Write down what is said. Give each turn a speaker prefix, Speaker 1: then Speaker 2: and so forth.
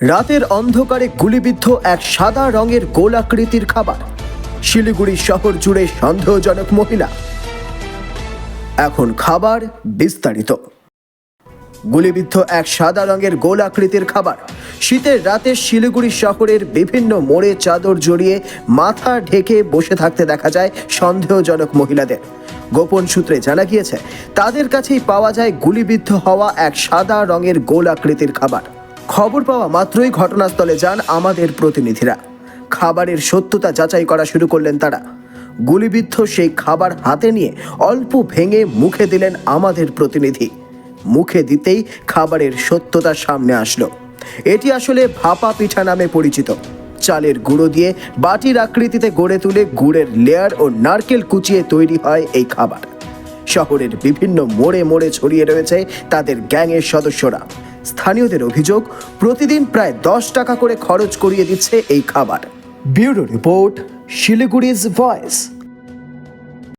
Speaker 1: রাতের অন্ধকারে গুলিবিদ্ধ এক সাদা রঙের গোলাকৃতির খাবার। শিলিগুড়ি শহর জুড়ে সন্দেহজনক মহিলা। এখন খাবার বিস্তারিত। গুলিবিদ্ধ এক সাদা রঙের গোলাকৃতির খাবার। শীতের রাতে শিলিগুড়ি শহরের বিভিন্ন মোড়ে চাদর জড়িয়ে মাথা ঢেকে বসে থাকতে দেখা যায় সন্দেহজনক মহিলাদের। গোপন সূত্রে জানা গিয়েছে, তাদের কাছেই পাওয়া যায় গুলিবিদ্ধ হওয়া এক সাদা রঙের গোলাকৃতির খাবার। খবর পাওয়া মাত্রই ঘটনাস্থলে যান আমাদের প্রতিনিধিরা। খাবারের সত্যতা যাচাই করা শুরু করলেন তারা। গুলিবিদ্ধ সেই খাবার হাতে নিয়ে অল্প ভেঙে মুখে দিলেন আমাদের প্রতিনিধি। মুখে দিতেই খাবারের সত্যতা সামনে আসলো। এটি আসলে ভাপা পিঠা নামে পরিচিত। চালের গুঁড়ো দিয়ে বাটির আকৃতিতে গড়ে তুলে গুড়ের লেয়ার ও নারকেল কুচিয়ে তৈরি হয় এই খাবার। শহরের বিভিন্ন মোড়ে মোড়ে ছড়িয়ে রয়েছে তাদের গ্যাংয়ের সদস্যরা। স্থানীয়দের অভিযোগ, প্রতিদিন প্রায় 10 টাকা করে খরচ করিয়ে দিচ্ছে এই খাবার। Bureau report, Siliguri's voice.